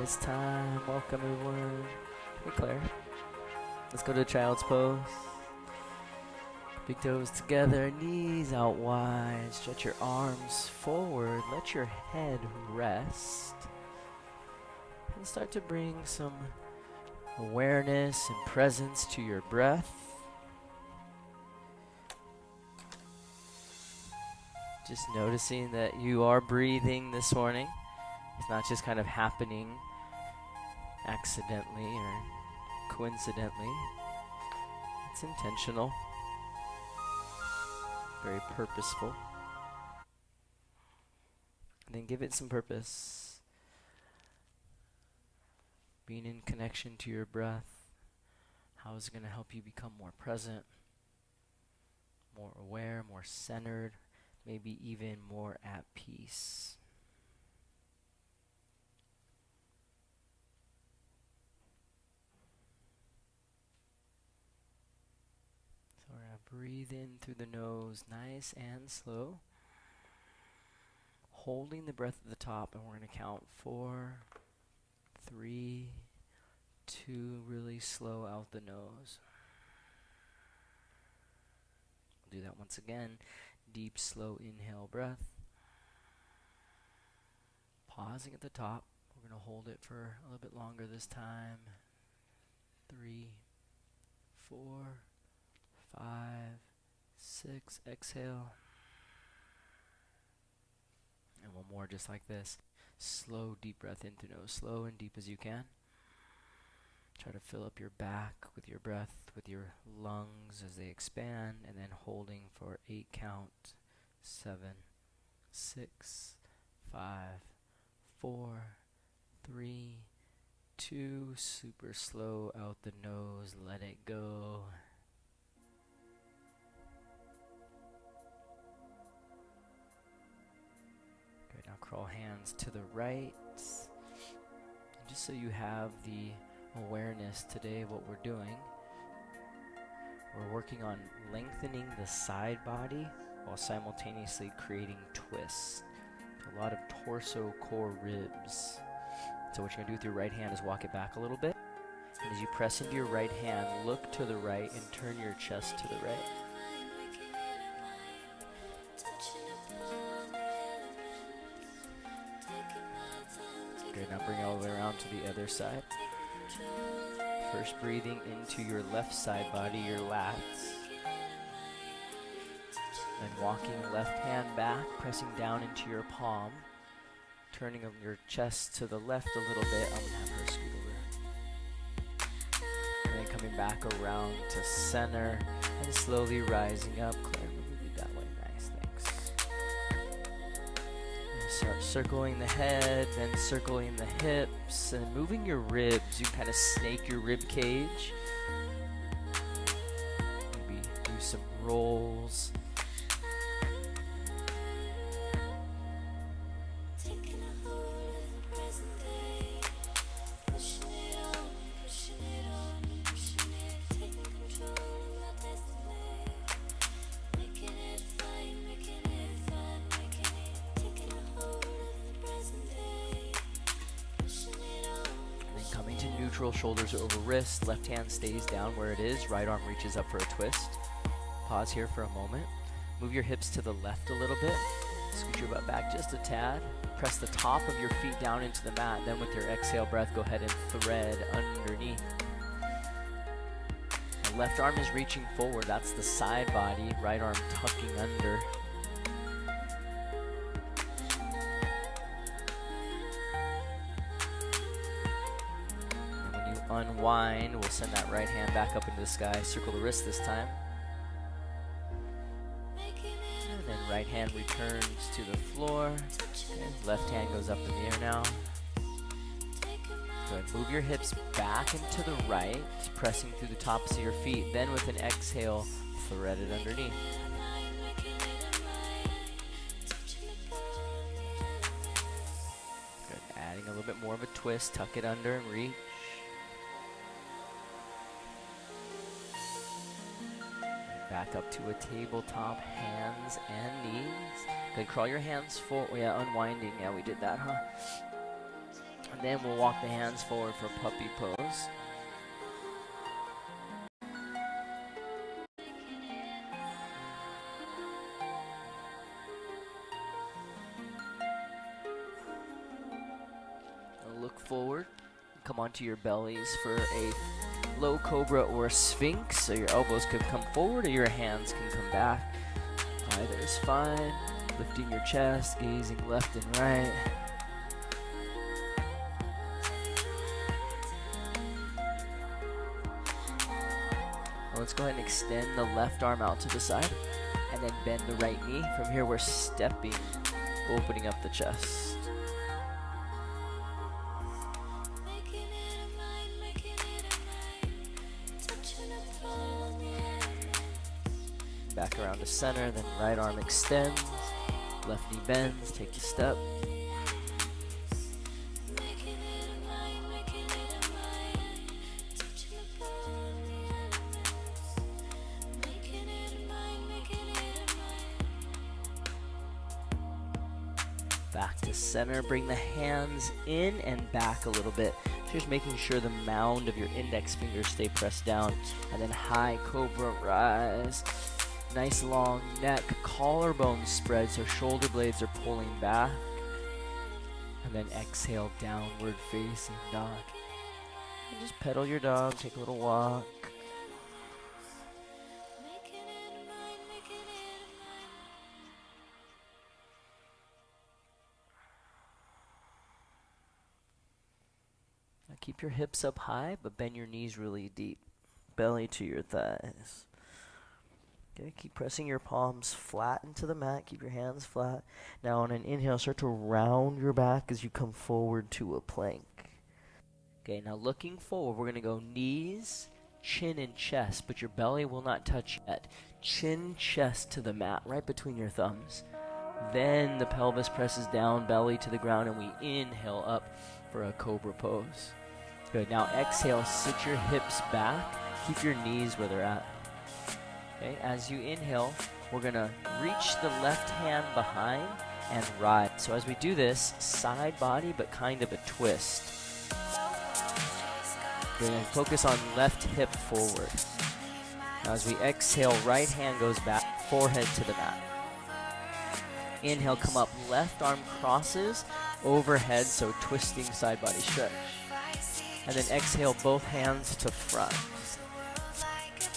It's time. Welcome, everyone. Hey, Claire. Let's go to child's pose. Big toes together, knees out wide. Stretch your arms forward. Let your head rest. And start to bring some awareness and presence to your breath. Just noticing that you are breathing this morning. It's not just kind of happening accidentally or coincidentally. It's intentional, very purposeful. And then give it some purpose. Being in connection to your breath. How is it going to help you become more present, more aware, more centered, maybe even more at peace? So we're going to breathe in through the nose, nice and slow. Holding the breath at the top, and we're going to count 4, 3, 2, really slow out the nose. We'll do that once again. Deep, slow inhale breath. Pausing at the top. We're going to hold it for a little bit longer this time. 3, 4, 5, 6. Exhale. And one more just like this. Slow, deep breath in through nose. Slow and deep as you can. Try to fill up your back with your breath, with your lungs as they expand, and then holding for 8 count. 7, 6, 5, 4, 3, 2. Super slow out the nose. Let it go. Good. Now crawl hands to the right. And just so you have the awareness today of what we're doing, we're working on lengthening the side body while simultaneously creating twists. So a lot of torso, core, ribs. So what you're going to do with your right hand is walk it back a little bit. And as you press into your right hand, look to the right and turn your chest to the right. Good, now bring it all the way around to the other side. First breathing into your left side body, your lats. Then walking left hand back, pressing down into your palm. Turning your chest to the left a little bit. I'm going to have her scoot over. And then coming back around to center and slowly rising up. Claire, move it that way. Nice, thanks. And start circling the head, then circling the hips, and moving your ribs. You kind of snake your rib cage. Maybe do some rolls. Shoulders over wrist, left hand stays down where it is, right arm reaches up for a twist. Pause here for a moment. Move your hips to the left a little bit. Scoot your butt back just a tad. Press the top of your feet down into the mat. Then with your exhale breath, go ahead and thread underneath. The left arm is reaching forward. That's the side body. Right arm tucking under. Unwind. We'll send that right hand back up into the sky. Circle the wrist this time. And then right hand returns to the floor. Okay. Left hand goes up in the air now. Good. Move your hips back and to the right, pressing through the tops of your feet. Then with an exhale, thread it underneath. Good. Adding a little bit more of a twist. Tuck it under and reach. Back up to a tabletop, hands and knees. Good, crawl your hands forward. Yeah, unwinding. Yeah, we did that, huh? And then we'll walk the hands forward for puppy pose. Now look forward. Come onto your bellies for a low cobra or sphinx. So your elbows could come forward or your hands can come back. Either is fine. Lifting your chest, gazing left and right. Let's go ahead and extend the left arm out to the side and then bend the right knee. From here we're stepping, opening up the chest. Back around to center, then right arm extends, left knee bends, take the step. Back to center, bring the hands in and back a little bit. Just making sure the mound of your index fingers stay pressed down. And then high cobra rise. Nice long neck, collarbone spread so shoulder blades are pulling back. And then exhale, downward facing dog. And just pedal your dog, take a little walk. Now keep your hips up high, but bend your knees really deep. Belly to your thighs. Okay, keep pressing your palms flat into the mat. Keep your hands flat. Now on an inhale, start to round your back as you come forward to a plank. Okay, now looking forward, we're going to go knees, chin, and chest, but your belly will not touch yet. Chin, chest to the mat, right between your thumbs. Then the pelvis presses down, belly to the ground, and we inhale up for a cobra pose. Good, now exhale, sit your hips back. Keep your knees where they're at. Okay, as you inhale, we're going to reach the left hand behind and rise. So as we do this, side body, but kind of a twist. We're going to focus on left hip forward. Now as we exhale, right hand goes back, forehead to the mat. Inhale, come up, left arm crosses overhead, so twisting side body stretch. And then exhale, both hands to front.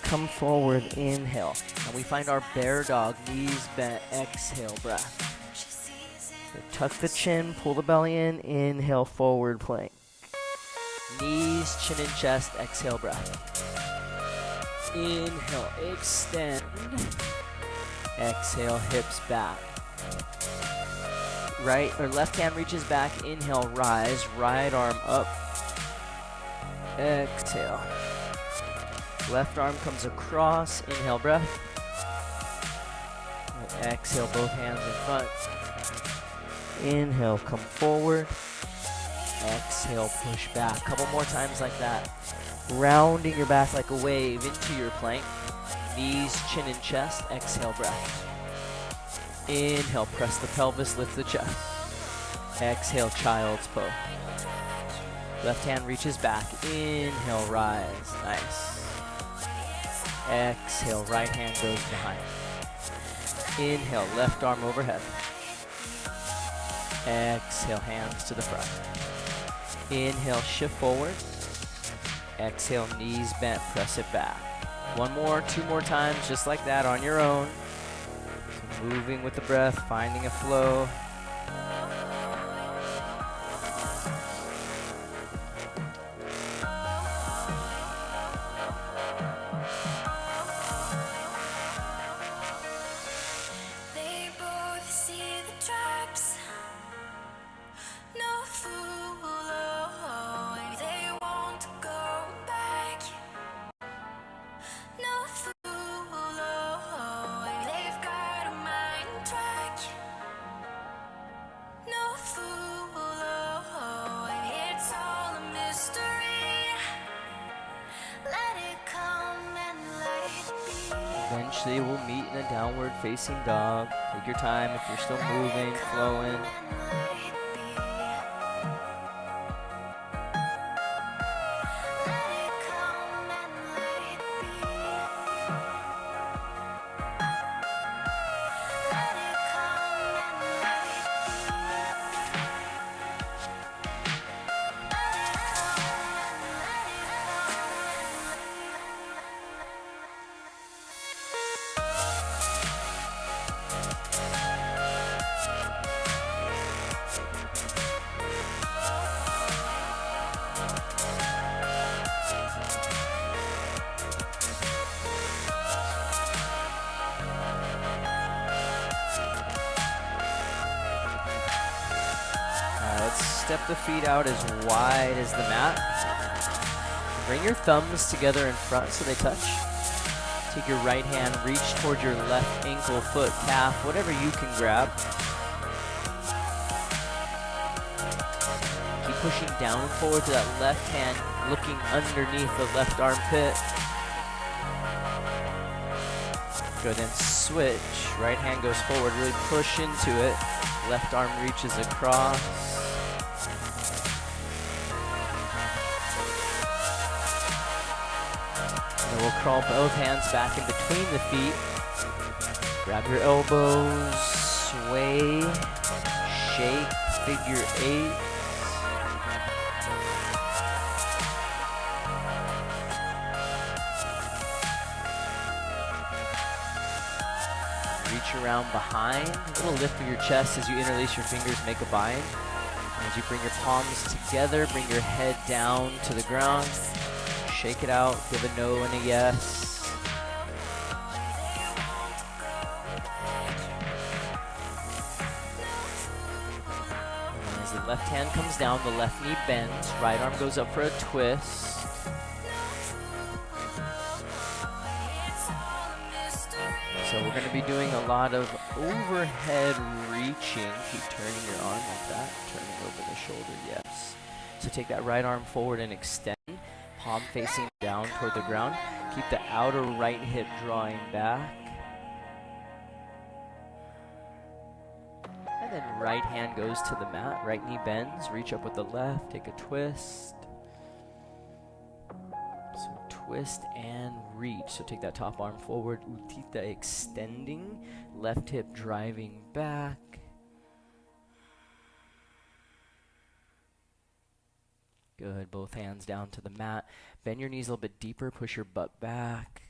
Come forward, inhale. And we find our bear dog, knees bent, exhale, breath. So tuck the chin, pull the belly in, inhale, forward plank. Knees, chin and chest, exhale, breath. Inhale, extend. Exhale, hips back. Right or left hand reaches back, inhale, rise, right arm up. Exhale. Left arm comes across, inhale, breath. And exhale, both hands in front. Inhale, come forward. Exhale, push back. Couple more times like that. Rounding your back like a wave into your plank. Knees, chin and chest, exhale, breath. Inhale, press the pelvis, lift the chest. Exhale, child's pose. Left hand reaches back, inhale, rise, nice. Exhale, right hand goes behind. Inhale, left arm overhead. Exhale, hands to the front. Inhale, shift forward. Exhale, knees bent, press it back. One more, two more times, just like that on your own. So moving with the breath, finding a flow. Eventually we'll meet in a downward facing dog. Take your time if you're still moving, flowing. step the feet out as wide as the mat. Bring your thumbs together in front so they touch. Take your right hand, reach towards your left ankle, foot, calf, whatever you can grab. Keep pushing down and forward to that left hand, looking underneath the left armpit. Good, then switch. Right hand goes forward, really push into it. Left arm reaches across. And we'll crawl both hands back in between the feet. Grab your elbows, sway, shake, figure 8. Reach around behind, a little lift of your chest as you interlace your fingers, make a bind. And as you bring your palms together, bring your head down to the ground. Shake it out, give a no and a yes. And as the left hand comes down, the left knee bends, right arm goes up for a twist. So we're going to be doing a lot of overhead reaching. Keep turning your arm like that, turning over the shoulder, yes. So take that right arm forward and extend, palm facing down toward the ground. Keep the outer right hip drawing back. And then right hand goes to the mat, right knee bends, reach up with the left, take a twist. So twist and reach. So take that top arm forward, Utthita extending, left hip driving back. Good, both hands down to the mat. Bend your knees a little bit deeper, push your butt back,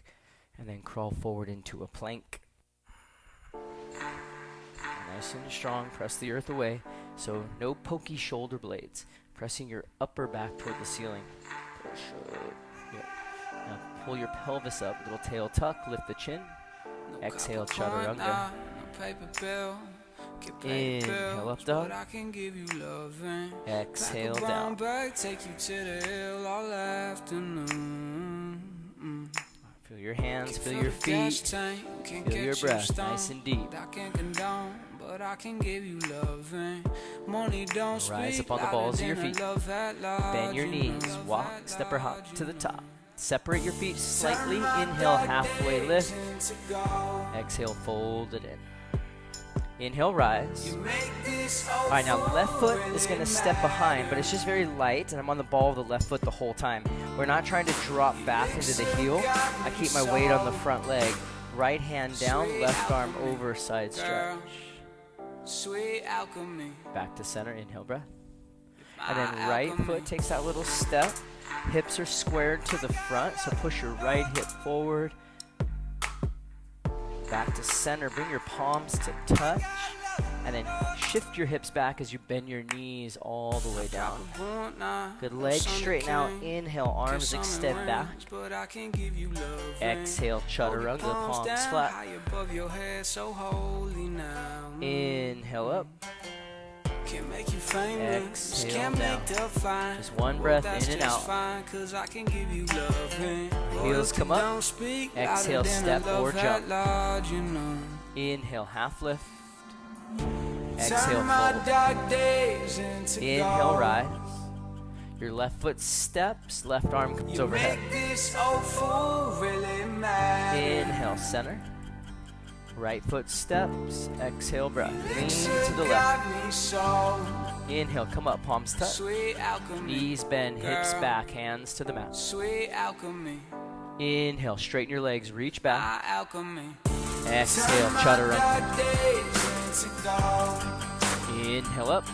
and then crawl forward into a plank. Nice and strong, press the earth away. So no pokey shoulder blades. Pressing your upper back toward the ceiling. Push up. Yep. Now pull your pelvis up, little tail tuck, lift the chin. Exhale, chaturanga. Inhale, up dog. Exhale, down. Feel your hands, feel your feet, feel your breath, nice and deep. Rise up on the balls of your feet. Bend your knees, walk, step or hop to the top. Separate your feet slightly. Inhale, halfway lift. Exhale, fold it in. Inhale, rise. All right, now left foot is going to step behind, but it's just very light, and I'm on the ball of the left foot the whole time. We're not trying to drop back into the heel. I keep my weight on the front leg. Right hand down, left arm over, side stretch. Back to center, inhale, breath. And then right foot takes that little step. Hips are squared to the front, so push your right hip forward. Back to center, bring your palms to touch, and then shift your hips back as you bend your knees all the way down. Good, legs straighten out. Inhale, arms extend back. Exhale, chaturanga, palms flat. Inhale up. Exhale down. Just one breath in and out. Heels come up. Exhale, step or jump. Inhale, half lift. Exhale, fold. Inhale, rise. Your left foot steps, left arm comes overhead. Inhale, center. Right foot steps, exhale, breath. Lean to the left. Inhale, come up, palms touch. Knees bend, hips back, hands to the mat. Inhale, straighten your legs, reach back. Exhale, chaturanga. Inhale up.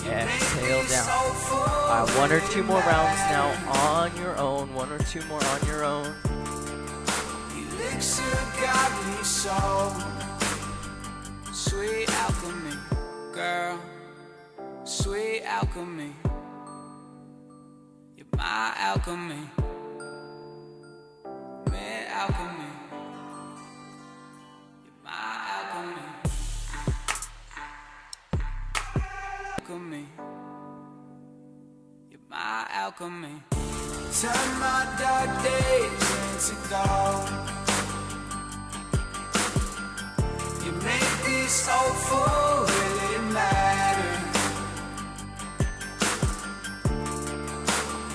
Exhale down. All right, one or two more rounds now on your own. One or two more on your own. Got me so sweet alchemy, girl, sweet alchemy. You're my alchemy, my alchemy. You're my alchemy, alchemy. alchemy. You're my alchemy. Turn my dark days into gold. You make these hopeful really matter.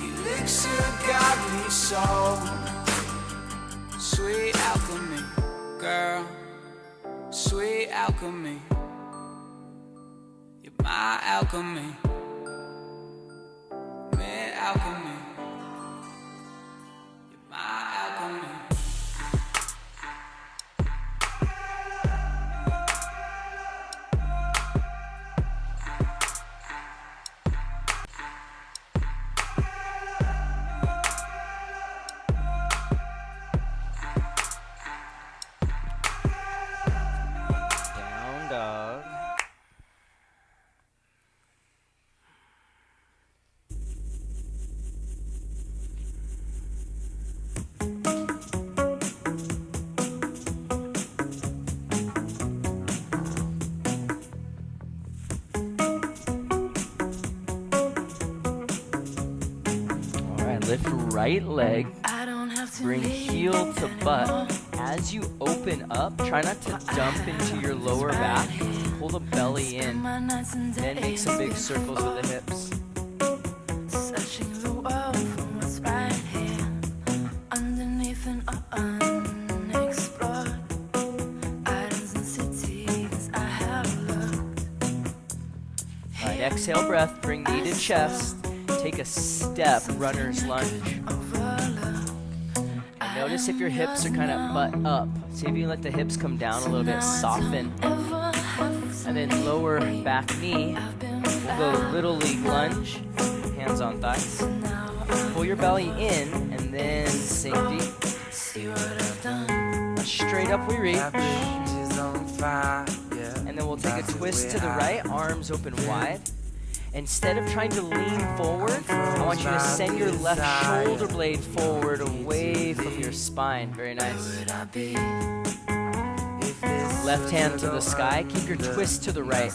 Elixir got me so. Sweet alchemy, girl. Sweet alchemy. You're my alchemy. Mid alchemy. You're my alchemy. Down dog. Lift right leg, bring heel to butt. As you open up, try not to dump into your lower back. Pull the belly in, then make some big circles with the hips. Searching the world for what's right here, underneath an unexplored islands and cities I have looked. All right, exhale breath, bring knee to chest. Take a step, runner's lunge. And notice if your hips are kind of butt up. See if you can let the hips come down a little bit, soften. And then lower back knee. We'll go little league lunge, hands on thighs. Pull your belly in and then sink deep. Straight up we reach. And then we'll take a twist to the right, arms open wide. Instead of trying to lean forward, I want you to send your left shoulder blade forward away from your spine. Very nice. Left hand to the sky. Keep your twist to the right.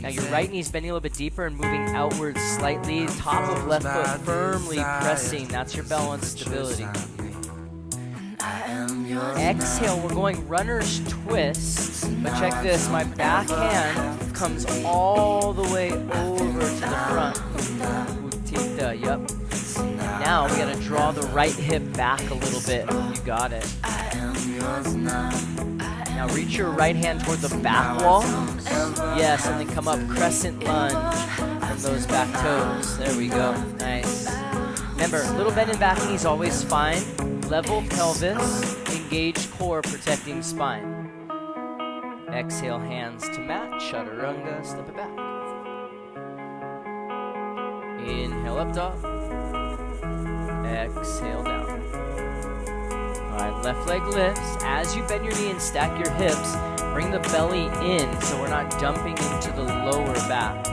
Now your right knee's bending a little bit deeper and moving outwards slightly. Top of left foot firmly pressing. That's your balance stability. Exhale, we're going runner's twist. But check this, my back hand comes all the way over to the front. Utita, yep. Now we gotta draw the right hip back a little bit. You got it. Now reach your right hand toward the back wall. Yes, and then come up crescent lunge from those back toes. There we go. Nice. Remember, little bend in back knee is always fine. Level pelvis, engaged core, protecting spine. Exhale, hands to mat, chaturanga, step it back. Inhale, up dog. Exhale, down. All right, left leg lifts. As you bend your knee and stack your hips, bring the belly in so we're not dumping into the lower back.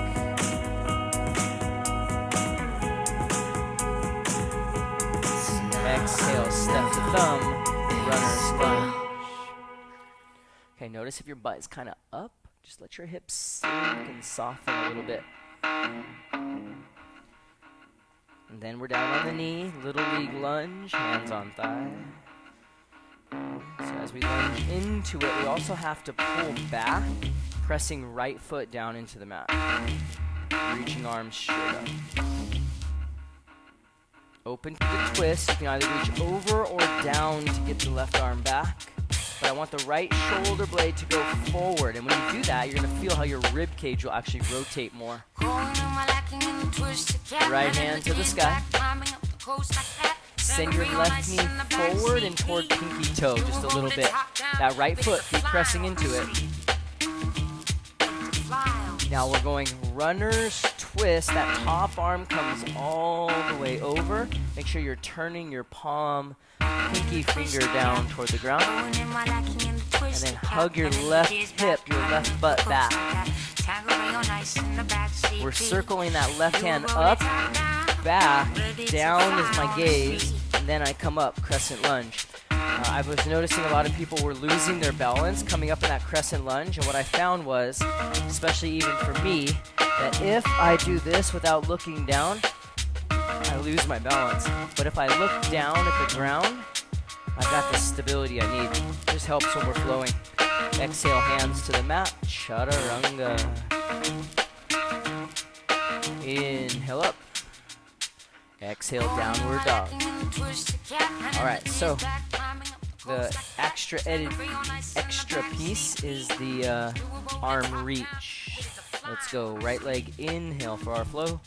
Exhale, step to thumb, runner's lunge. Okay, notice if your butt is kind of up, just let your hips sink and soften a little bit. And then we're down on the knee, little league lunge, hands on thigh. So as we lunge into it, we also have to pull back, pressing right foot down into the mat. Reaching arms straight up. Open to the twist. You can either reach over or down to get the left arm back. But I want the right shoulder blade to go forward. And when you do that, you're going to feel how your rib cage will actually rotate more. Right hand to the sky. Send your left knee forward and toward pinky toe just a little bit. That right foot, keep pressing into it. Now we're going runner's twist. That top arm comes all the way over. Make sure you're turning your palm, pinky finger down toward the ground. And then hug your left hip, your left butt back. We're circling that left hand up, back, down is my gaze, and then I come up, crescent lunge. I was noticing a lot of people were losing their balance coming up in that crescent lunge, and what I found was, especially even for me, that if I do this without looking down, I lose my balance. But if I look down at the ground, I've got the stability I need. Just helps when we're flowing. Exhale, hands to the mat. Chaturanga. Inhale up. Exhale, downward dog. Alright, so the extra piece is the arm reach. Let's go. Right leg, inhale for our flow.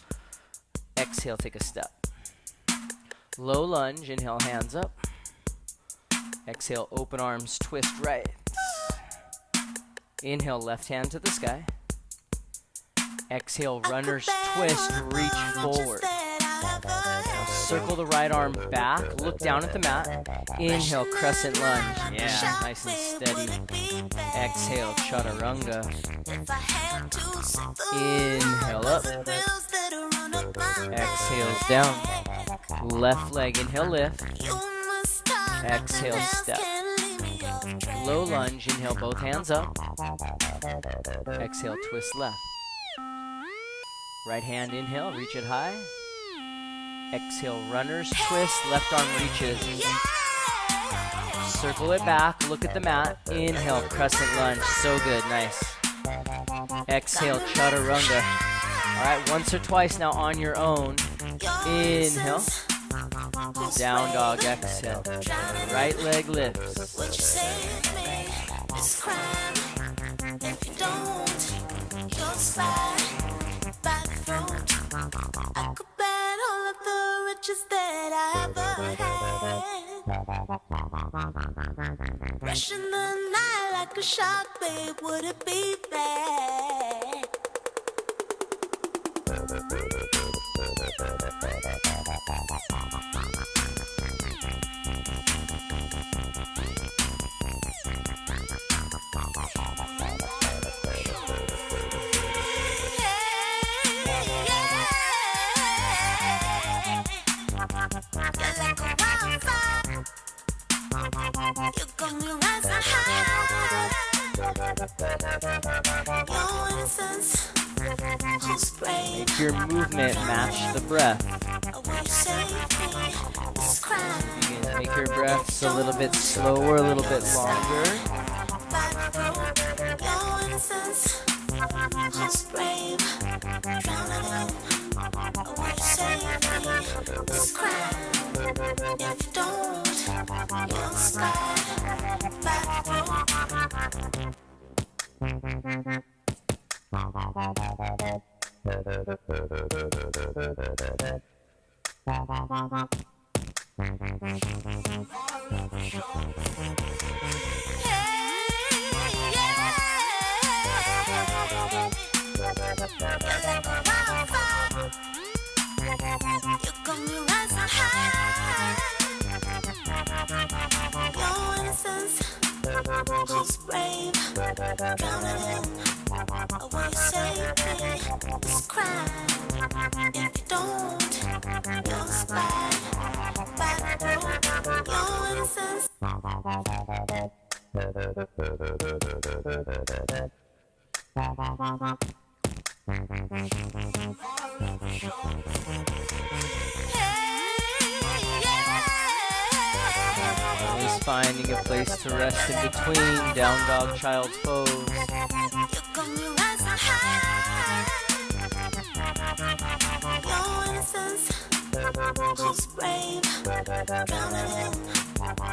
Exhale, take a step. Low lunge, inhale, hands up. Exhale, open arms, twist right. Inhale, left hand to the sky. Exhale, runner's twist, reach forward. Now circle the right arm back, look down at the mat. Inhale, crescent lunge. Yeah, nice and steady. Exhale, chaturanga. Inhale up. Exhales down. Left leg, inhale, lift. Exhale, step. Low lunge, inhale, both hands up. Exhale, twist left. Right hand, inhale, reach it high. Exhale, runner's twist, left arm reaches. Circle it back, look at the mat. Inhale, crescent lunge, so good, nice. Exhale, chaturanga. All right, once or twice now on your own. Inhale. Down dog, exhale. Right leg lifts. Would you save me this crime? If you don't, you'll slide by the throat. I could bet all of the riches that I ever had. Rushing the night like a shark, babe, would it be bad? You got me rising high. Your innocence holds brave. Make your movement match the breath. You can make your breaths a little bit slower, a little bit longer. Your innocence holds brave. Drowning in a way to save this crime. If you don't, you'll slide back through. You got me rising high. Your innocence holds brave. Drowning in a way to save this crime. If you don't, you'll slide back through. Your innocence. Always finding a place to rest in between. Down dog, child's pose. You got me rising high. Your innocence holds brave. Drowning in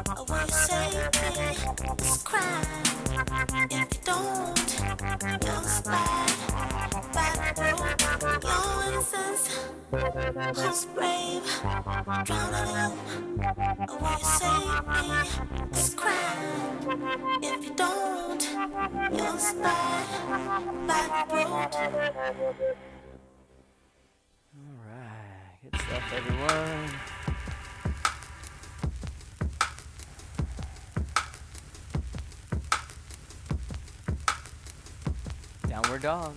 a way to save this crime. If you don't, you'll slide back through. Your innocence holds brave. Drowning in a way to save this crime. If you don't, you'll slide back through. Alright, good stuff, everyone. Downward dog.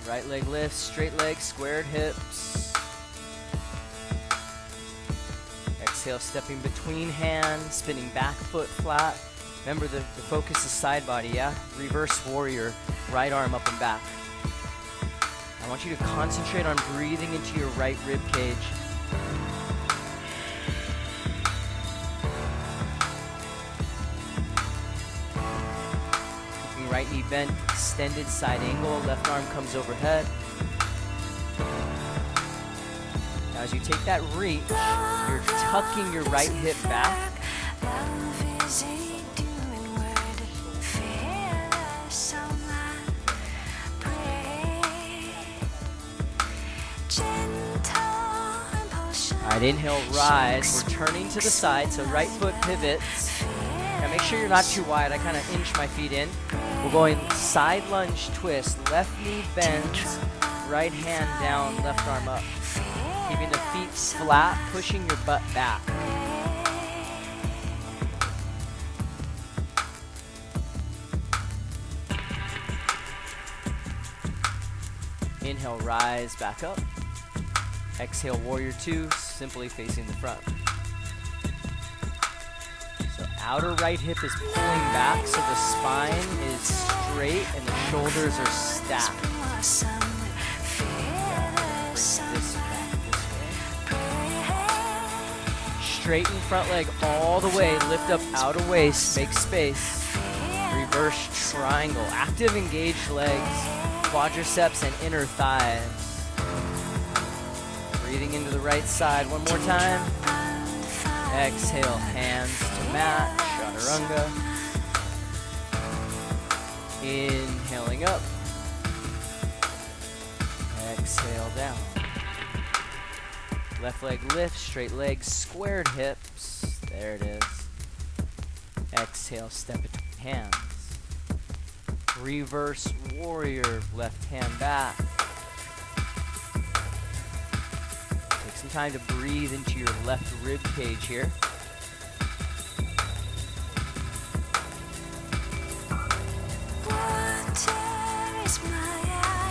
Right leg lifts, straight leg, squared hips. Exhale, stepping between hands, spinning back foot flat. Remember the focus is side body, yeah? Reverse warrior, right arm up and back. I want you to concentrate on breathing into your right rib cage. Keeping right knee bent, extended side angle, left arm comes overhead. Now as you take that reach, you're tucking your right hip back. Alright, inhale, rise. We're turning to the side, so right foot pivots. Now make sure you're not too wide. I kind of inch my feet in. We're going side lunge twist. Left knee bends, right hand down, left arm up. Keeping the feet flat, pushing your butt back. Inhale, rise, back up. Exhale, warrior two, simply facing the front. So outer right hip is pulling back, so the spine is straight and the shoulders are stacked. Bring this back this way. Straighten front leg all the way, lift up outer waist, make space. Reverse triangle, active engaged legs, quadriceps and inner thighs. Breathing into the right side one more time. Exhale, hands to mat, chaturanga. Inhaling up. Exhale down. Left leg lifts, straight legs, squared hips. There it is. Exhale, step between hands. Reverse warrior, left hand back. Some time to breathe into your left rib cage here.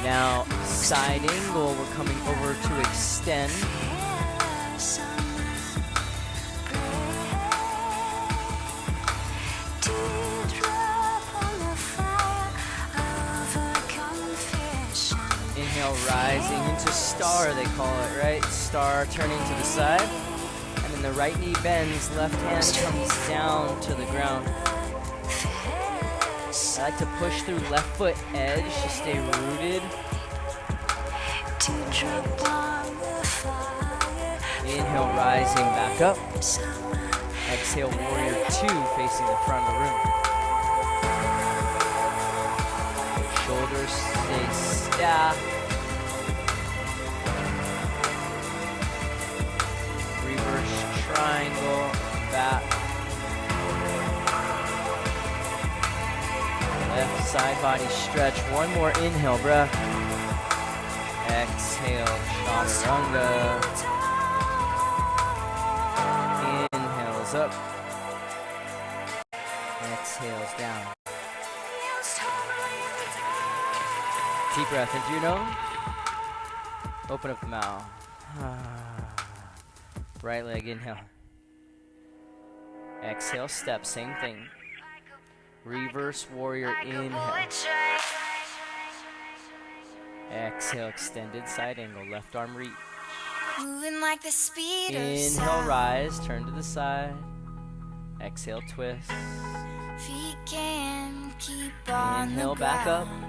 Now, side angle, we're coming over to extend. Inhale, rising into star, they call it, right? Star turning to the side. And then the right knee bends, left hand comes down to the ground. I like to push through left foot edge to stay rooted. Inhale, rising back up. Exhale, warrior two, facing the front of the room. Shoulders stay stacked. Reverse triangle, back. Left side body stretch. One more inhale breath. Exhale, chaturanga. Inhales up. Exhales down. Deep breath into your nose. Open up the mouth. Right leg inhale. Exhale, step, same thing. Reverse warrior inhale. Exhale, extended side angle, left arm reach. Moving like the speed of Inhale, sound. rise, turn to the side. Exhale, twist. Feet can keep on Inhale, the back up. ground.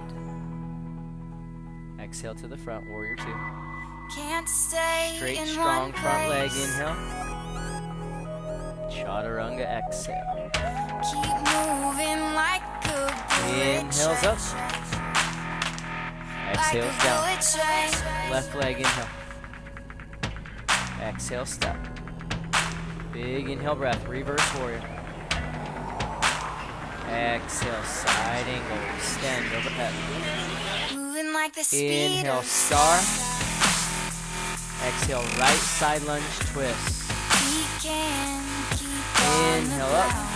Exhale to the front, warrior two. Can't stay Straight, in strong one front leg, place. inhale. Chaturanga, exhale. Keep moving like a bullet Inhales up. Exhales like a down. bullet train. Left leg inhale. Exhale, step. Big inhale breath, reverse warrior. Exhale, side angle, extend overhead. Moving like the speed Inhale, of star. sound. Exhale, right side lunge, twist. We can keep on Inhale the up. ground.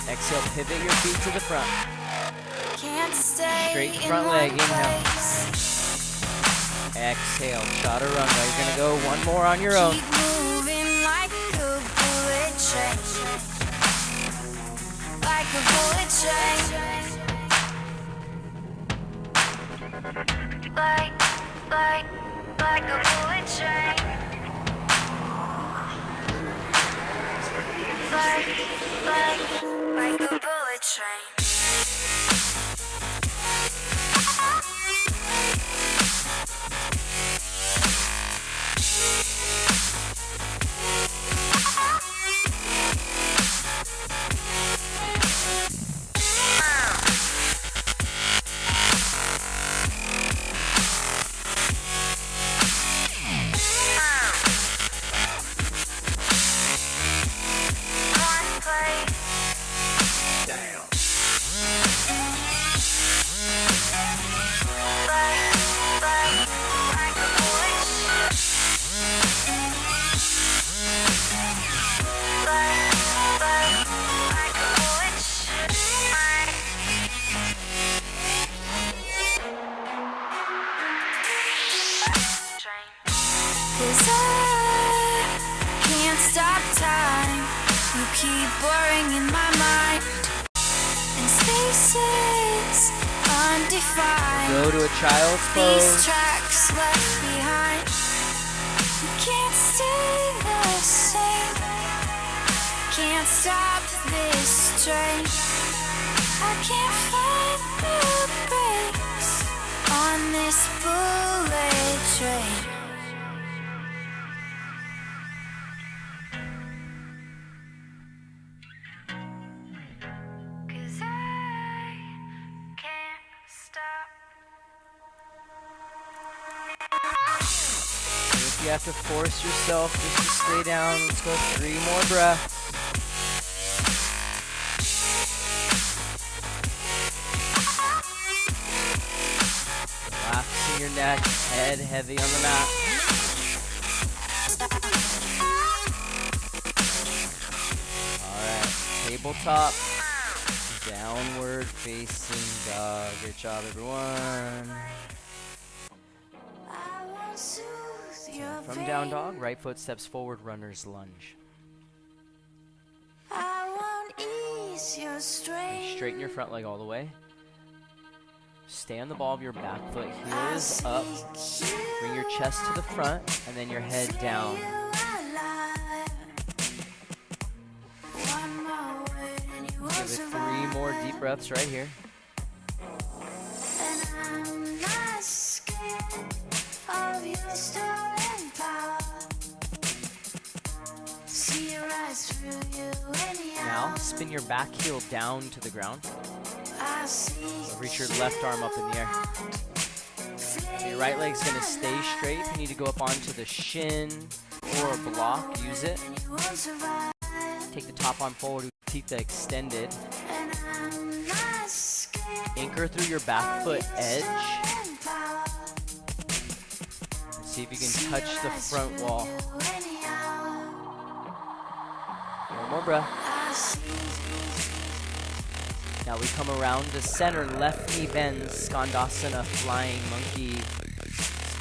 Exhale, pivot your feet to the front. Can't I'd stay Straight in front leg, one inhale. place. Exhale, chaturanga. You're gonna go one more on your own. Keep moving like a bullet train. Like a bullet train. Like a bullet train. Like a bullet train. Cause I can't stop time. You keep blurring in my mind. And spaces undefined. Go to a child's These pose. tracks left behind. You can't stay the same. Can't stop this train. I can't find the brakes on this bullet train. Cause I can't stop. If you have to force yourself just to stay down, let's go 3 more breaths. Relaxing your neck, head heavy on the mat. Alright, tabletop, downward facing dog. Great job, everyone. I won't soothe your From pain. down dog, right foot steps forward, runner's lunge. I won't ease your And strain. straighten your front leg all the way. Stay on the ball of your back foot, I heels up. seek you. Bring your chest to the front, and then your head down. You alive. One more word and you won't Give it 3 survive. more deep breaths right here. And I'm not scared of your stolen power. See your eyes through you anyhow. Now, spin your back heel down to the ground. I see. Reach your left arm up in the air. So your right leg's gonna stay straight. If you need to go up onto the shin or a block, use it. And you won't survive. Take the top arm forward, keep that extended. And I'm not scared Anchor through your back foot of your edge. stolen power. See if you can touch the front wall. One more breath. Now we come around to center, left knee bends, Skandasana, flying monkey.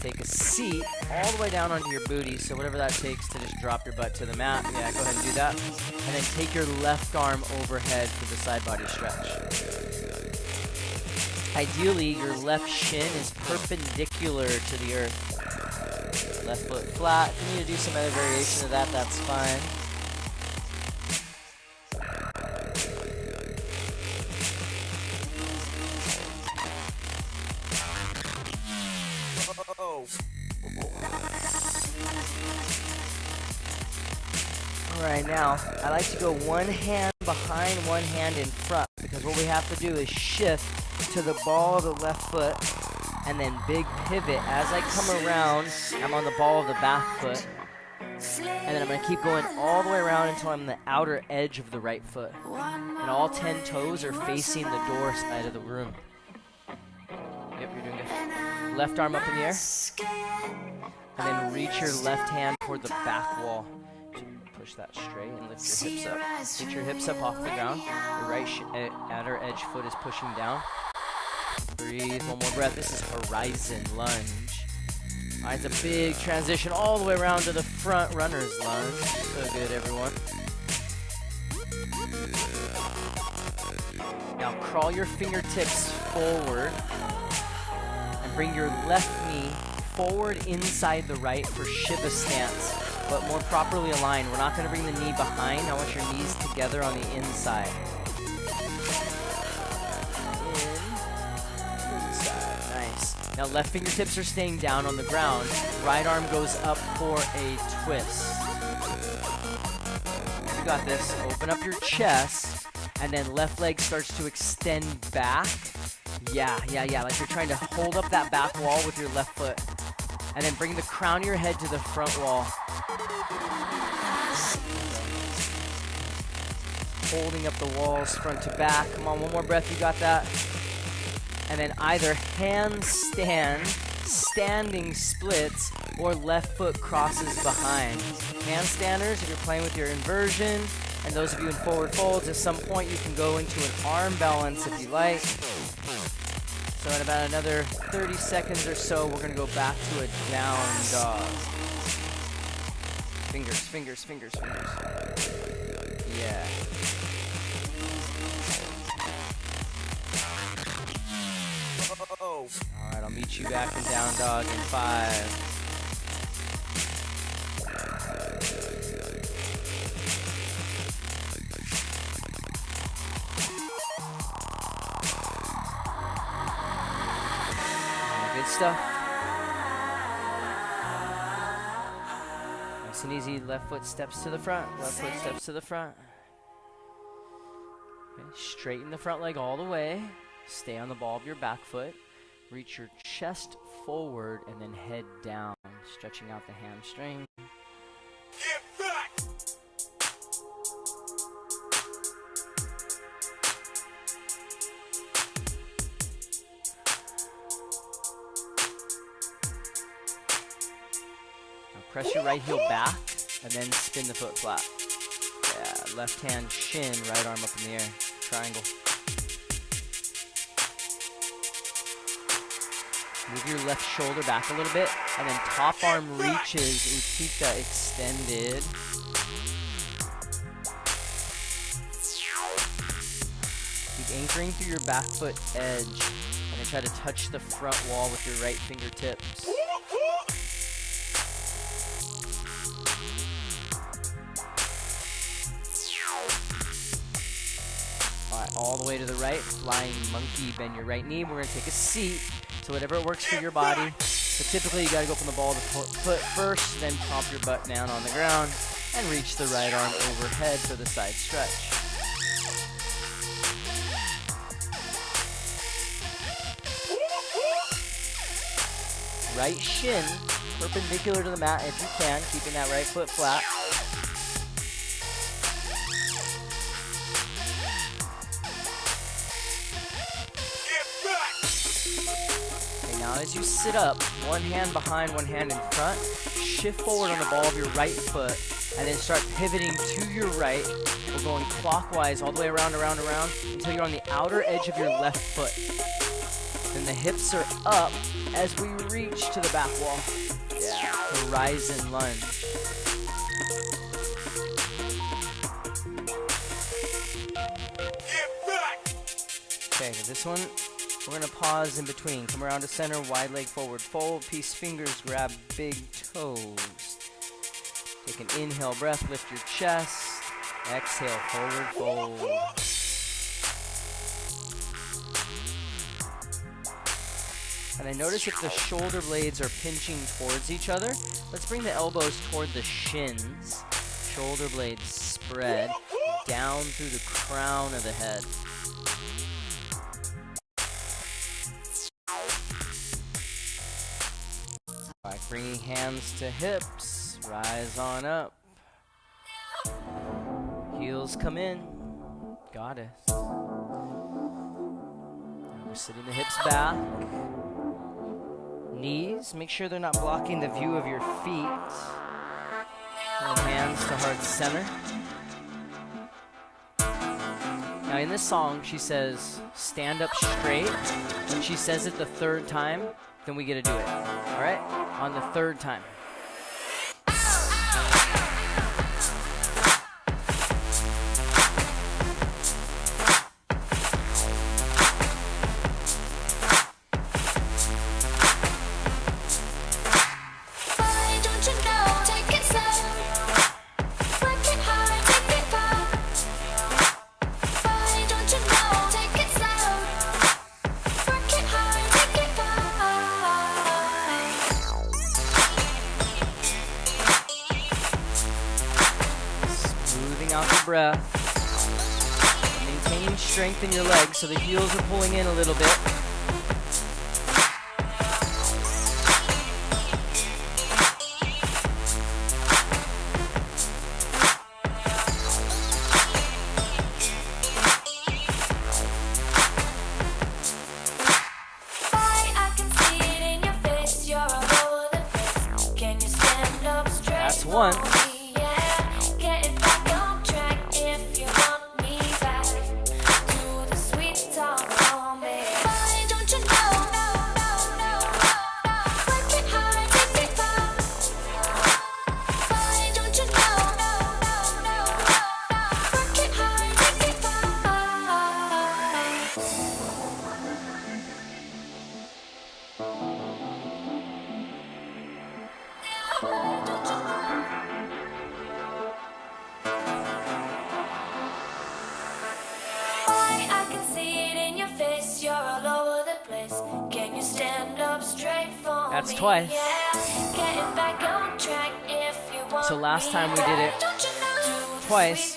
Take a seat all the way down onto your booty, so whatever that takes to just drop your butt to the mat. Yeah, go ahead and do that. And then take your left arm overhead for the side body stretch. Ideally, your left shin is perpendicular to the earth. Left foot flat. If you need to do some other variation of that, that's fine. Alright, now, I like to go one hand behind, one hand in front, because what we have to do is shift to the ball of the left foot, and then big pivot. As I come around, I'm on the ball of the back foot, and then I'm going to keep going all the way around until I'm the outer edge of the right foot. And all 10 toes are facing the door side of the room. Yep, you're doing good. Left arm up in the air, and then reach your left hand toward the back wall. Push that straight and lift your hips up. Get your hips up off the ground. Your right outer edge foot is pushing down. Breathe, one more breath. This is horizon lunge. All right, it's a big transition all the way around to the front runner's lunge. So good, everyone. Now crawl your fingertips forward and bring your left knee forward inside the right for Shiva stance, but more properly aligned. We're not going to bring the knee behind. I want your knees together on the inside. Inside, nice. Now left fingertips are staying down on the ground. Right arm goes up for a twist. You got this. Open up your chest, and then left leg starts to extend back. Yeah, like you're trying to hold up that back wall with your left foot. And then bring the crown of your head to the front wall. Holding up the walls front to back. Come on, one more breath, you got that. And then either handstand, standing splits, or left foot crosses behind. Handstanders, if you're playing with your inversion, and those of you in forward folds, at some point you can go into an arm balance if you like. So in about another 30 seconds or so, we're gonna go back to a down dog. Fingers, fingers, fingers, fingers. Yeah. All right, I'll meet you back in down dog in 5. Stuff. Nice and easy. Left foot steps to the front. Left foot steps to the front. Okay. Straighten the front leg all the way. Stay on the ball of your back foot. Reach your chest forward and then head down, stretching out the hamstring. Get back! Press your right heel back, and then spin the foot flat. Yeah, left hand shin, right arm up in the air. Triangle. Move your left shoulder back a little bit, and then top arm reaches, Utthita extended. Keep anchoring through your back foot edge, and then try to touch the front wall with your right fingertips. All the way to the right, flying monkey, bend your right knee. We're going to take a seat, so whatever works for your body. But typically you got to go from the ball of the foot first, then pop your butt down on the ground, and reach the right arm overhead for the side stretch. Right shin, perpendicular to the mat if you can, keeping that right foot flat. Now as you sit up, one hand behind, one hand in front, shift forward on the ball of your right foot, and then start pivoting to your right. We're going clockwise all the way around, around, around, until you're on the outer edge of your left foot. Then the hips are up as we reach to the back wall. Yeah, horizon lunge. Okay, this one, we're gonna pause in between. Come around to center, wide leg forward fold, peace fingers, grab big toes. Take an inhale breath, lift your chest. Exhale, forward fold. And then notice if the shoulder blades are pinching towards each other. Let's bring the elbows toward the shins. Shoulder blades spread down through the crown of the head. By bringing hands to hips, rise on up. Heels come in, goddess. And we're sitting the hips back. Knees, make sure they're not blocking the view of your feet. And hands to heart center. Now in this song, she says, stand up straight. When she says it the third time, then we get to do it. All right? On the third time. Breath. Maintaining strength in your legs so the heels are pulling in a little bit. That's one. That's twice. So last time we did it twice,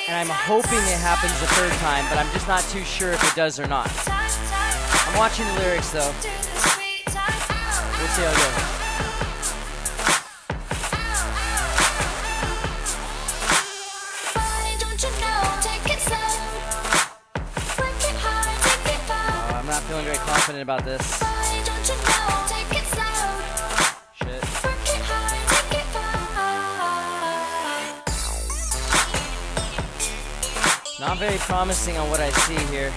and I'm hoping it happens the third time, but I'm just not too sure if it does or not. I'm watching the lyrics though. We'll see how it goes. I'm not feeling very confident about this. Shit. Not very promising on what I see here.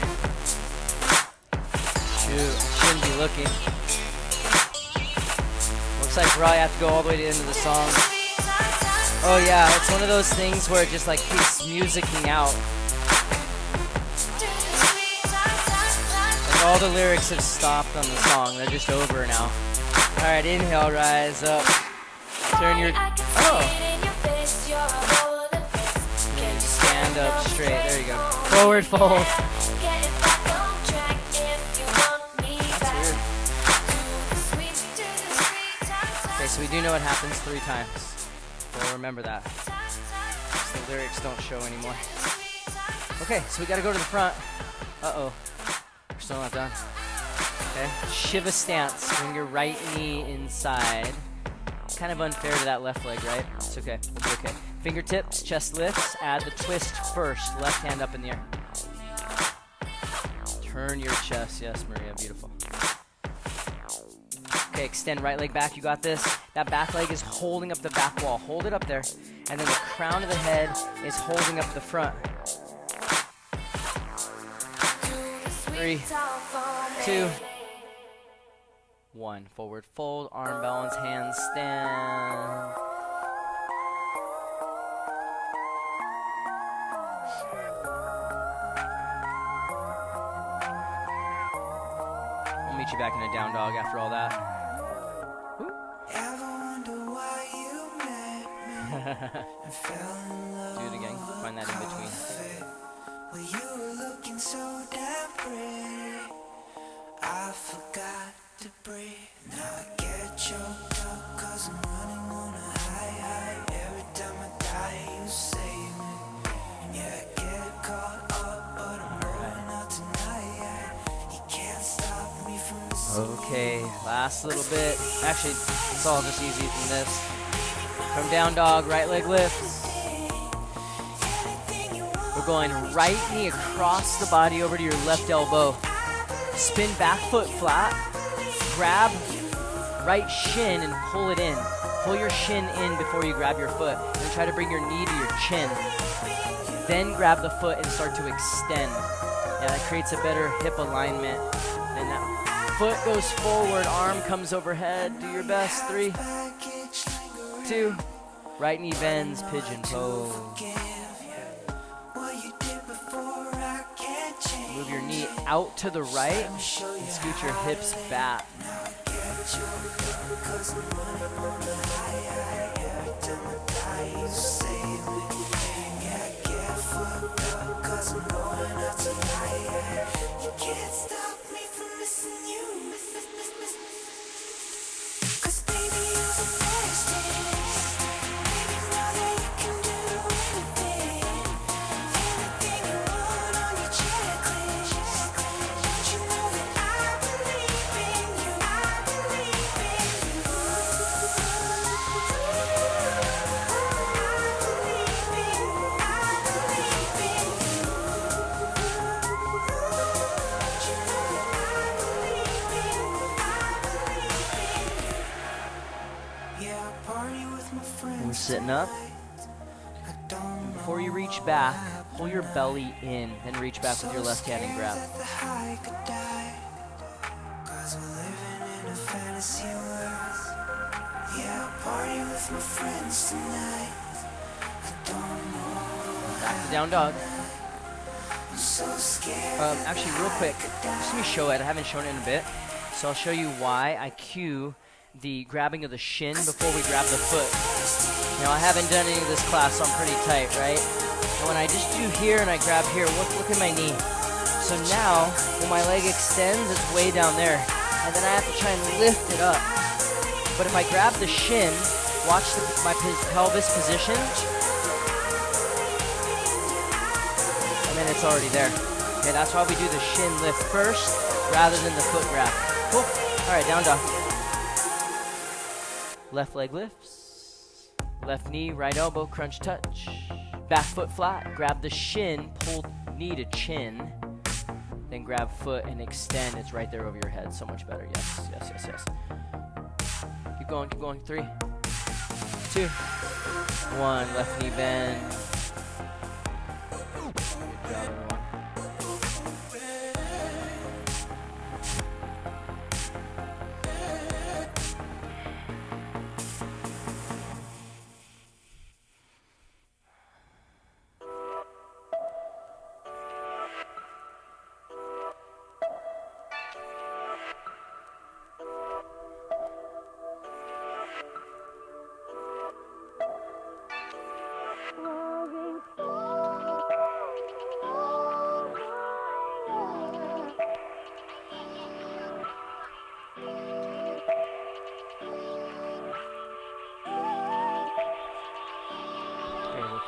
Shoot, shouldn't be looking. Looks like probably have to go all the way to the end of the song. Oh yeah, it's one of those things where it just like keeps musicking out. Like all the lyrics have stopped on the song. They're just over now. Alright, inhale, rise up. Turn your... Oh! Stand up straight. There you go. Forward fold. That's weird. Okay, so we do know what happens 3 times. We'll remember that. So the lyrics don't show anymore. Okay, so we gotta go to the front. Uh-oh. We're still not done. Okay. Shiva stance. Bring your right knee inside. It's kind of unfair to that left leg, right? It's okay. We'll be okay. Fingertips, chest lifts. Add the twist first. Left hand up in the air. Turn your chest. Yes, Maria. Beautiful. Okay, extend right leg back. You got this. That back leg is holding up the back wall. Hold it up there. And then the crown of the head is holding up the front. 3, 2, 1. Forward fold. Arm balance. Hand stand. I'll meet you back in a down dog after all that. Do it again. Find that in between. Well, you were looking so damn pretty. I forgot to breathe. Now I get choked up 'cause I'm running on a high. Every time I die, you save me. Yeah, I get caught up, but I'm rolling out tonight. You can't stop me from this. Okay, last little bit. Actually, it's all just easy from this. From down dog, right leg lift. We're going right knee across the body over to your left elbow. Spin back foot flat. Grab right shin and pull it in. Pull your shin in before you grab your foot. And try to bring your knee to your chin. then grab the foot and start to extend. Yeah, that creates a better hip alignment. And that foot goes forward, arm comes overhead. Do your best. 3, 2, right knee bends, pigeon pose. Move your knee out to the right and scoot your hips back. We're sitting up. Before you reach back, pull your belly in, then reach back with your left hand and grab. Back to down dog. Actually, real quick, just let me show it. I haven't shown it in a bit. So I'll show you why I cue the grabbing of the shin before we grab the foot. Now, I haven't done any of this class, so I'm pretty tight, right? And when I just do here and I grab here, look at my knee. So now, when my leg extends, it's way down there. And then I have to try and lift it up. But if I grab the shin, watch my pelvis position, and then it's already there. Okay, that's why we do the shin lift first, rather than the foot grab. Cool. All right, down dog. Left leg lifts. Left knee, right elbow, crunch touch. Back foot flat. Grab the shin, pull knee to chin. Then grab foot and extend. It's right there over your head. So much better. Yes, yes, yes, yes. Keep going, keep going. 3, 2, 1. Left knee bend. Good job, everyone.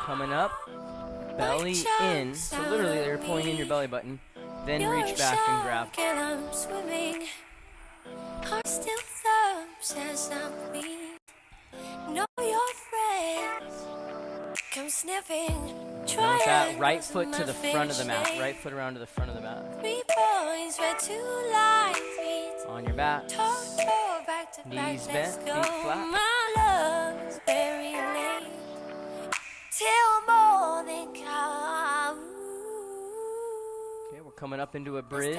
Coming up, belly in, so literally you're pulling in your belly button, then reach back and grab. I'm swimming, heart still thumps as I'm weak. Know your friends come sniffing. Notice that right foot to the front of the mat, right foot around to the front of the mat. 3 points where 2 lines meet. On your back, knees bent, feet flat. My love is very late. Till morning come. Okay, we're coming up into a bridge.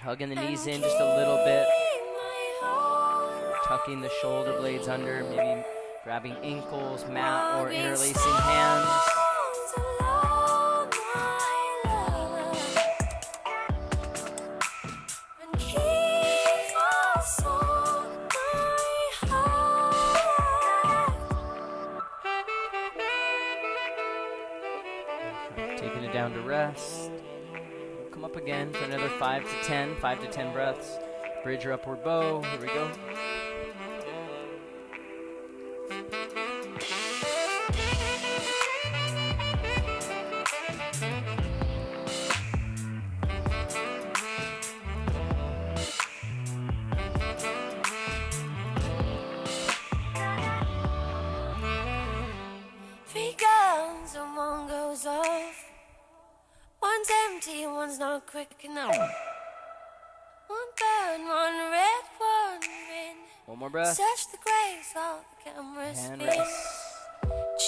Hugging the knees in just a little bit. Tucking the shoulder blades under, maybe grabbing ankles, mat, or interlacing hands. Taking it down to rest. We'll come up again for another 5 to 10 breaths. Bridge your upward bow. Here we go. One's empty, one's not quick enough. One bird, one red, one win. One more breath. Search the graves, all the cameras And spin. rest.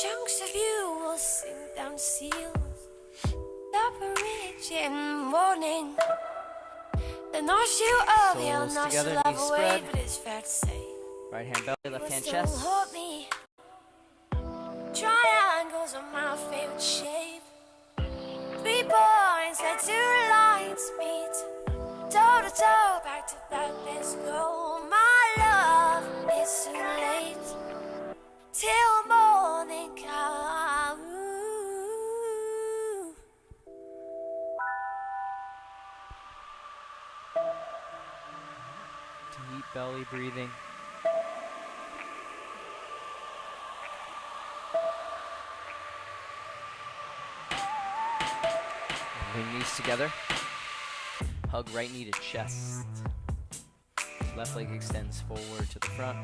Chunks of you will sink down seals. The bridge in the morning. The north you of the Soles north together, you love knees away, spread. but it's fair to say. Right hand belly, left You hand still chest. hold me. Triangles are my favorite shape. 3 points where 2 lines meet. Toe to toe, back to back, let's go. My love, it's too late. Till morning come. Deep belly breathing. Bring knees together. Hug right knee to chest. Left leg extends forward to the front.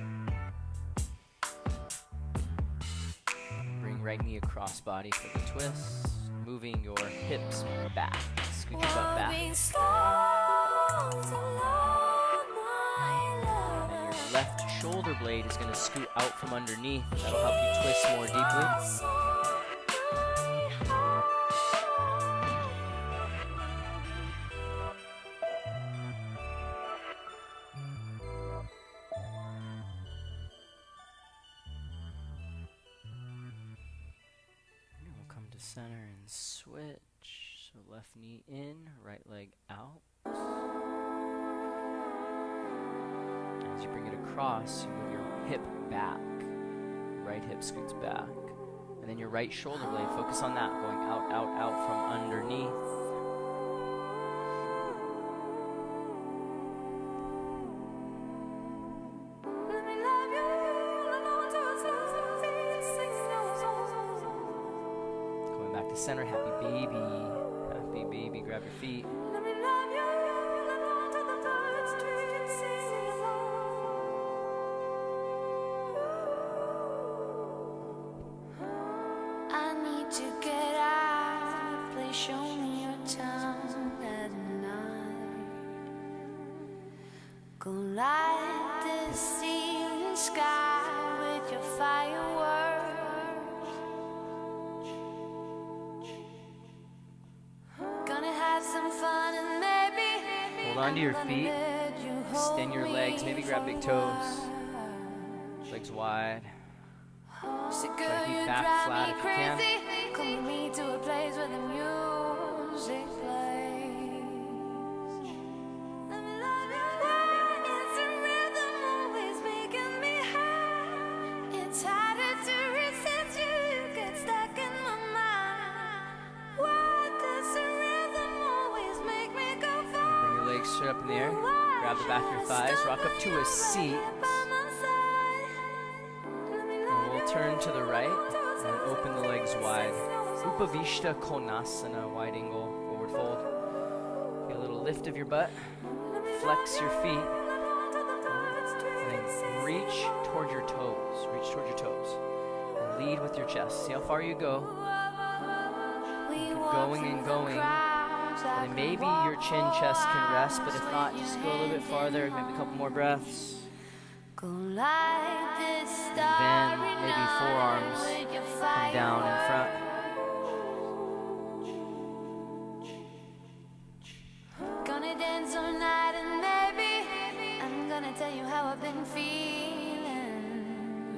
Bring right knee across body for the twist. Moving your hips back. Scoot your butt back. Walking slow to love my love. And your left shoulder blade is going to scoot out from underneath. That'll help you twist more deeply. We'll come to center and switch. So left knee in, right leg out. As you bring it across, you move your hip back. Right hip scoots back. And then your right shoulder blade, focus on that, going out, out, out from underneath. Going back to center, happy baby. Happy baby, grab your feet. I need to get out. Please show me your town at night. Go light the ceiling sky with your fireworks. Gonna have some fun and maybe Hold on to your I'm feet. gonna let you Extend your hold legs, me maybe grab big for toes. a Legs wide. So Try to girl, keep you back drive flat me if you can. crazy. Come with me to a place where the music plays. Let me love you. It's the rhythm always making me high. It's harder to resist you. You get stuck in my mind. Why does the rhythm always make me go far? Bring your legs straight up in the air. Grab the back of your thighs. Rock up to a seat. And we'll turn to the right and open the legs wide. Upavishta Konasana, wide angle, forward fold. Get a little lift of your butt. Flex your feet. And then reach toward your toes. Reach toward your toes. And lead with your chest. See how far you go. Going and going. And then maybe your chin, chest can rest, but if not, just go a little bit farther. Maybe a couple more breaths. And then maybe forearms come down in front. Gonna dance all night and maybe I'm gonna tell you how I've been feeling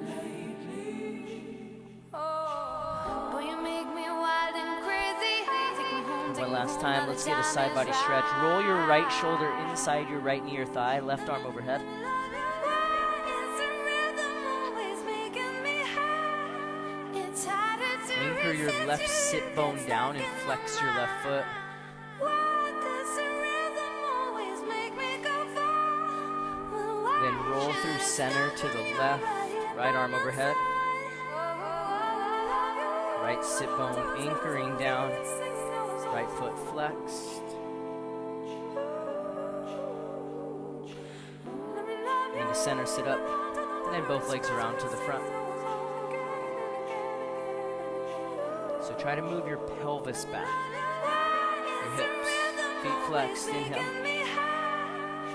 lately. Oh, boy, you make me wild and crazy. Take me home, take One me last home, time, now let's the get a time side is body right. stretch. Roll your right shoulder inside your right knee or thigh, left arm overhead. Anchor your left sit bone down and flex your left foot. Then roll through center to the left, right arm overhead. Right sit bone anchoring down, right foot flexed. In the center, sit up, and then both legs around to the front. So try to move your pelvis back, your hips, feet flexed, inhale.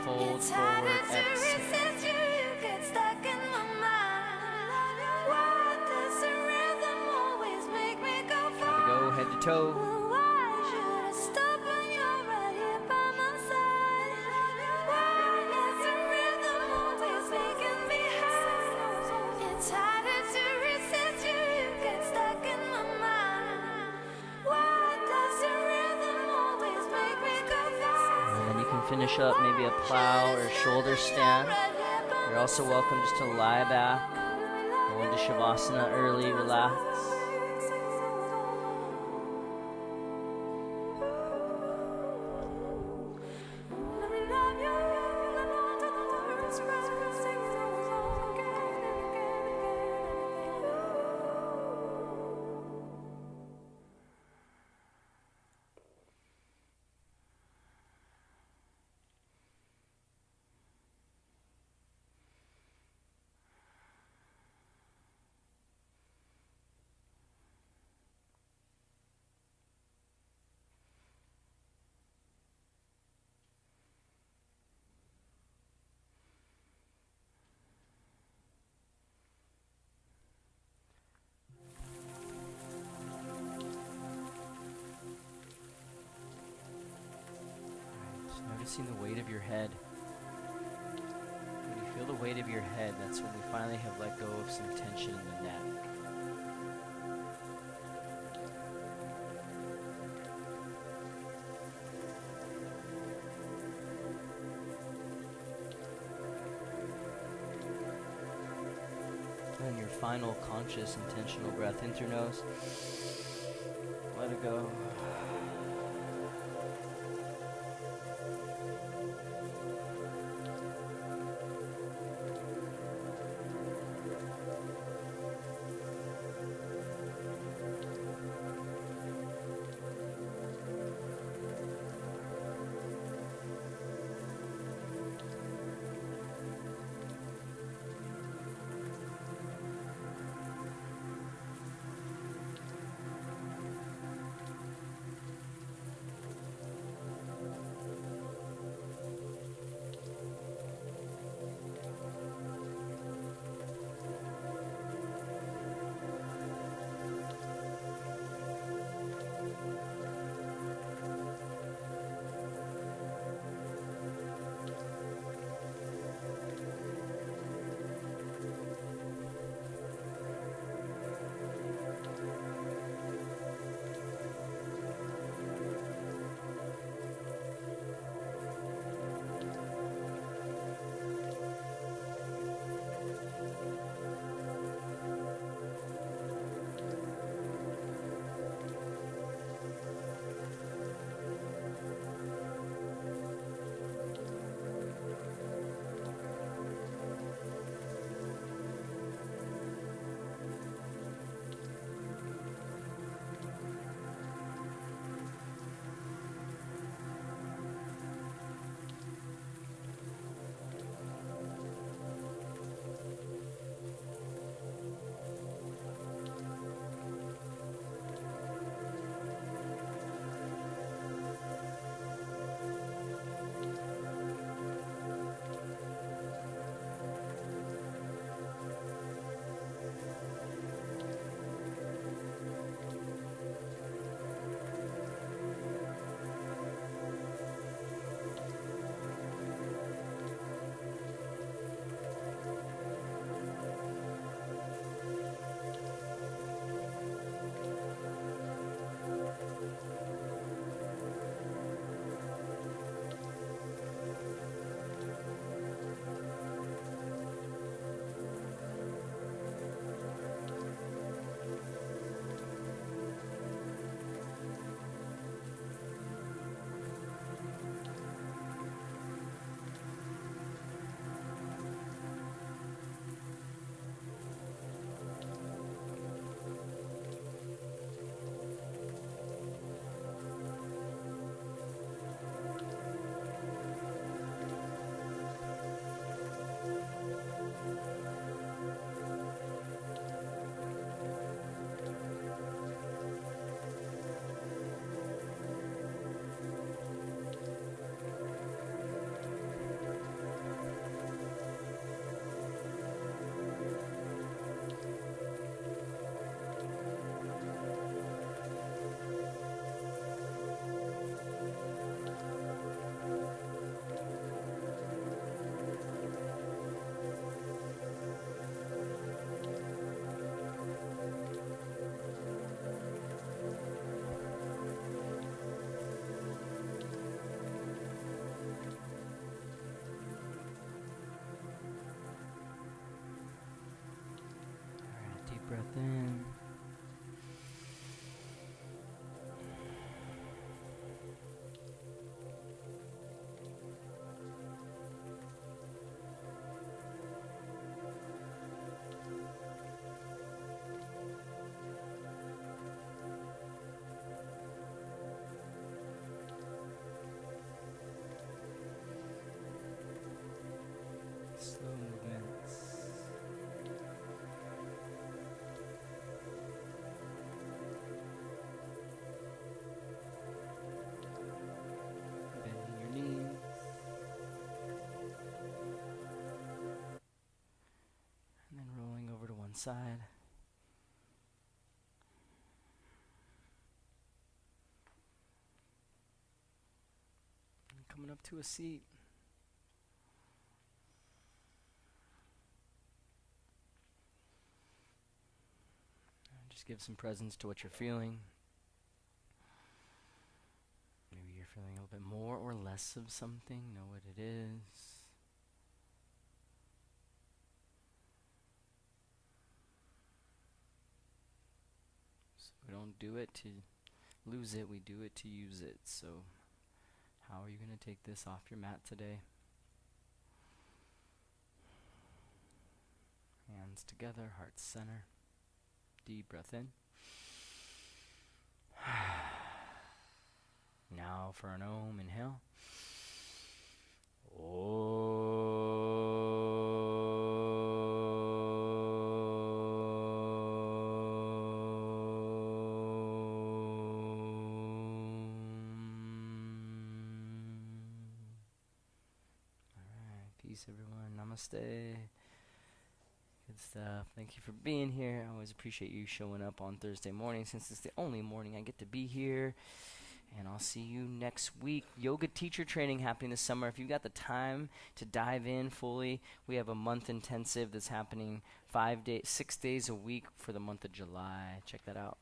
fold It's forward, harder to exhale. resist you, you get stuck in my mind. Why does the rhythm always make me go Try to go head to toe. Why should I stop when you're right here by my side? Why is the rhythm always making me high? It's harder to resist you, you get stuck in my mind. Why does the rhythm always make me go fast? And then you can finish up maybe a plow or a shoulder stand. You're also welcome just to lie back, go into Shavasana early, relax. Noticing the weight of your head. When you feel the weight of your head, that's when we finally have let go of some tension in the neck. And your final conscious, intentional breath in through nose. Let it go. breath in. Slow movements. Bending your knees. And then rolling over to one side. And coming up to a seat. And just give some presence to what you're feeling. Maybe you're feeling a little bit more or less of something. Know what it is. So we don't do it to lose it, we do it to use it. So how are you going to take this off your mat today? Hands together, heart center. Deep breath in. Now for an Om, inhale. Alright, peace everyone. Namaste. Good stuff. Thank you for being here. I always appreciate you showing up on Thursday morning since it's the only morning I get to be here. And I'll see you next week. Yoga teacher training happening this summer. If you've got the time to dive in fully, we have a month intensive that's happening 6 days a week for the month of July. Check that out.